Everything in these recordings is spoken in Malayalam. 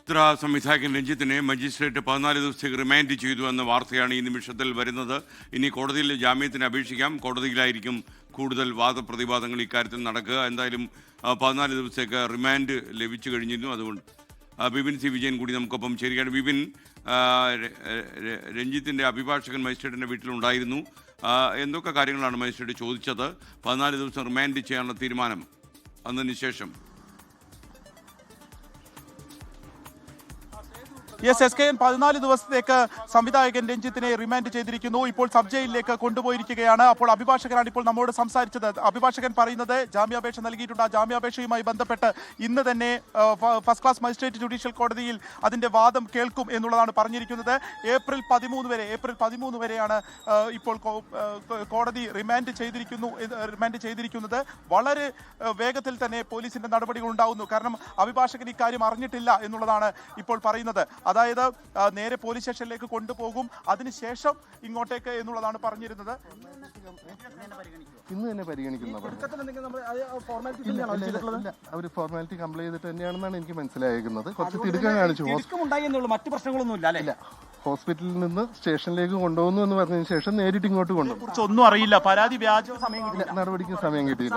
ചിത്ര സംവിധായകൻ രഞ്ജിത്തിനെ മജിസ്ട്രേറ്റ് 14 ദിവസത്തേക്ക് റിമാൻഡ് ചെയ്തു എന്ന വാർത്തയാണ് ഈ നിമിഷത്തിൽ വരുന്നത്. ഇനി കോടതിയിൽ ജാമ്യത്തിന് അപേക്ഷിക്കാം. കോടതിയിലായിരിക്കും കൂടുതൽ വാദപ്രതിവാദങ്ങൾ ഇക്കാര്യത്തിൽ നടക്കുക. എന്തായാലും 14 ദിവസത്തേക്ക് റിമാൻഡ് ലഭിച്ചു കഴിഞ്ഞിരുന്നു. അതുകൊണ്ട് ബിപിൻ സി വിജയൻ കൂടി നമുക്കൊപ്പം ചേരുകയാണ്. ബിപിൻ, രഞ്ജിത്തിൻ്റെ അഭിഭാഷകൻ മജിസ്ട്രേറ്റിൻ്റെ വീട്ടിലുണ്ടായിരുന്നു. എന്തൊക്കെ കാര്യങ്ങളാണ് മജിസ്ട്രേറ്റ് ചോദിച്ചത്? 14 ദിവസം റിമാൻഡ് ചെയ്യാനുള്ള തീരുമാനം അതിന് ശേഷം. SKN 14 ദിവസത്തേക്ക് സംവിധായകൻ രഞ്ജിത്തിനെ റിമാൻഡ് ചെയ്തിരിക്കുന്നു. ഇപ്പോൾ സബ് ജയിലിലേക്ക് കൊണ്ടുപോയിരിക്കുകയാണ്. അപ്പോൾ അഭിഭാഷകനാണ് ഇപ്പോൾ നമ്മോട് സംസാരിച്ചത്. അഭിഭാഷകൻ പറയുന്നത് ജാമ്യാപേക്ഷ നൽകിയിട്ടുണ്ട്. ആ ജാമ്യാപേക്ഷയുമായി ബന്ധപ്പെട്ട് ഇന്ന് തന്നെ ഫസ്റ്റ് ക്ലാസ് മജിസ്ട്രേറ്റ് ജുഡീഷ്യൽ കോടതിയിൽ അതിന്റെ വാദം കേൾക്കും എന്നുള്ളതാണ് പറഞ്ഞിരിക്കുന്നത്. ഏപ്രിൽ 13 വരെയാണ് ഇപ്പോൾ കോടതി റിമാൻഡ് ചെയ്തിരിക്കുന്നത്. വളരെ വേഗത്തിൽ തന്നെ പോലീസിന്റെ നടപടികൾ ഉണ്ടാവുന്നു. കാരണം അഭിഭാഷകൻ ഇക്കാര്യം അറിഞ്ഞിട്ടില്ല എന്നുള്ളതാണ് ഇപ്പോൾ പറയുന്നത്. അതായത് നേരെ പോലീസ് സ്റ്റേഷനിലേക്ക് കൊണ്ടുപോകും, അതിനുശേഷം ഇങ്ങോട്ടേക്ക് എന്നുള്ളതാണ് പറഞ്ഞിരുന്നത്. ഇന്ന് തന്നെ പരിഗണിക്കുന്ന അവർ ഫോർമാലിറ്റി കംപ്ലൈന്റ് ചെയ്തിട്ട് തന്നെയാണെന്നാണ് എനിക്ക് മനസ്സിലായിരിക്കുന്നത്. കുറച്ച് തിടുക്കം കാണിച്ചു. മറ്റു പ്രശ്നങ്ങളൊന്നും ഹോസ്പിറ്റലിൽ നിന്ന് സ്റ്റേഷനിലേക്ക് കൊണ്ടുപോകുന്നു എന്ന് പറഞ്ഞതിന് ശേഷം നേരിട്ട് ഇങ്ങോട്ട് കൊണ്ടുപോകും. ഒന്നും അറിയില്ല. പരാതി വ്യാജ നടപടിക്ക് സമയം കിട്ടിയില്ല.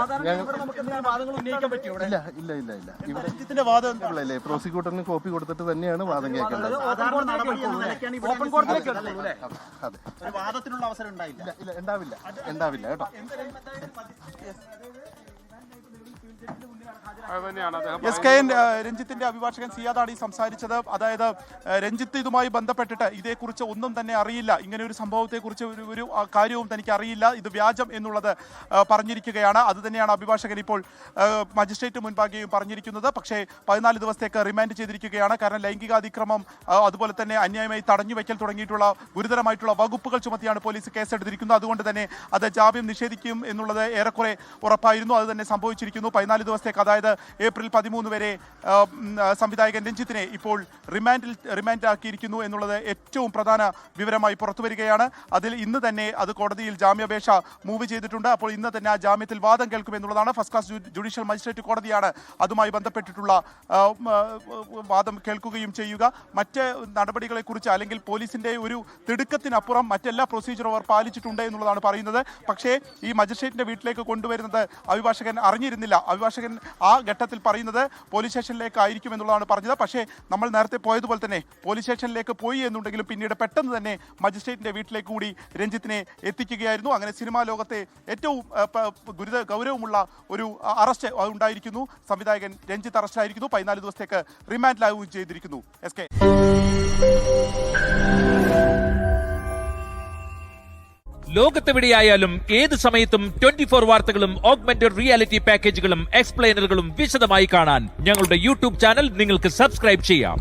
ഇവിടെ പ്രോസിക്യൂട്ടറിന് കോപ്പി കൊടുത്തിട്ട് തന്നെയാണ് വാദം കേൾക്കേണ്ടത്. ഉണ്ടാവില്ല കേട്ടോ. SKN രഞ്ജിത്തിന്റെ അഭിഭാഷകൻ സിയാദാണ് ഈ സംസാരിച്ചത്. അതായത് രഞ്ജിത്ത് ഇതുമായി ബന്ധപ്പെട്ടിട്ട് ഇതേക്കുറിച്ച് ഒന്നും തന്നെ അറിയില്ല, ഇങ്ങനെ ഒരു സംഭവത്തെക്കുറിച്ച് ഒരു കാര്യവും തനിക്ക് അറിയില്ല, ഇത് വ്യാജം എന്നുള്ളത് പറഞ്ഞിരിക്കുകയാണ്. അത് തന്നെയാണ് അഭിഭാഷകൻ ഇപ്പോൾ മജിസ്ട്രേറ്റ് മുൻപാകെയും പറഞ്ഞിരിക്കുന്നത്. പക്ഷേ 14 ദിവസത്തേക്ക് റിമാൻഡ് ചെയ്തിരിക്കുകയാണ്. കാരണം ലൈംഗികാതിക്രമം, അതുപോലെ തന്നെ അന്യായമായി തടഞ്ഞുവെക്കൽ തുടങ്ങിയിട്ടുള്ള ഗുരുതരമായിട്ടുള്ള വകുപ്പുകൾ ചുമത്തിയാണ് പോലീസ് കേസെടുത്തിരിക്കുന്നത്. അതുകൊണ്ട് തന്നെ അത് ജാമ്യം നിഷേധിക്കും എന്നുള്ളത് ഏറെക്കുറെ ഉറപ്പായിരുന്നു. അത് തന്നെ സംഭവിച്ചിരിക്കുന്നു. 14 ദിവസത്തേക്ക്, അതായത് ഏപ്രിൽ 13 വരെ സംവിധായകൻ രഞ്ജിത്തിനെ ഇപ്പോൾ റിമാൻഡിലാക്കിയിരിക്കുന്നു എന്നുള്ളത് ഏറ്റവും പ്രധാന വിവരമായി പുറത്തു വരികയാണ്. അതിൽ ഇന്ന് തന്നെ അത് കോടതിയിൽ ജാമ്യാപേക്ഷ മൂവ് ചെയ്തിട്ടുണ്ട്. അപ്പോൾ ഇന്ന് തന്നെ ആ ജാമ്യത്തിൽ വാദം കേൾക്കുമെന്നുള്ളതാണ്. ഫസ്റ്റ് ക്ലാസ് ജുഡീഷ്യൽ മജിസ്ട്രേറ്റ് കോടതിയാണ് അതുമായി ബന്ധപ്പെട്ടിട്ടുള്ള വാദം കേൾക്കുകയും ചെയ്യുക. മറ്റ് നടപടികളെക്കുറിച്ച് അല്ലെങ്കിൽ പോലീസിന്റെ ഒരു തിടുക്കത്തിനപ്പുറം മറ്റെല്ലാ പ്രൊസീജിയറും അവർ പാലിച്ചിട്ടുണ്ട് എന്നുള്ളതാണ് പറയുന്നത്. പക്ഷേ ഈ മജിസ്ട്രേറ്റിന്റെ വീട്ടിലേക്ക് കൊണ്ടുവരുന്നത് അഭിഭാഷകൻ അറിഞ്ഞിരുന്നില്ല. അഭിഭാഷകൻ ആ ഘട്ടത്തിൽ പറയുന്നത് പോലീസ് സ്റ്റേഷനിലേക്ക് ആയിരിക്കും എന്നുള്ളതാണ് പറഞ്ഞത്. പക്ഷേ നമ്മൾ നേരത്തെ പോയതുപോലെ തന്നെ പോലീസ് സ്റ്റേഷനിലേക്ക് പോയി എന്നുണ്ടെങ്കിലും പിന്നീട് പെട്ടെന്ന് തന്നെ മജിസ്ട്രേറ്റിന്റെ വീട്ടിലേക്ക് കൂടി രഞ്ജിത്തിനെ എത്തിക്കുകയായിരുന്നു. അങ്ങനെ സിനിമാ ലോകത്തെ ഏറ്റവും ഗൗരവമുള്ള ഒരു അറസ്റ്റ് ഉണ്ടായിരിക്കുന്നു. സംവിധായകൻ രഞ്ജിത്ത് അറസ്റ്റായിരിക്കുന്നു. 14 ദിവസത്തേക്ക് റിമാൻഡിലാവുകയും ചെയ്തിരിക്കുന്നു. SK ലോകത്തെവിടെയായാലും ഏത് സമയത്തും 24 വാർത്തകളും ഓഗ്മെന്റഡ് റിയാലിറ്റി പാക്കേജുകളും എക്സ്പ്ലെയിനറുകളും വിശദമായി കാണാൻ ഞങ്ങളുടെ യൂട്യൂബ് ചാനൽ നിങ്ങൾക്ക് സബ്സ്ക്രൈബ് ചെയ്യാം.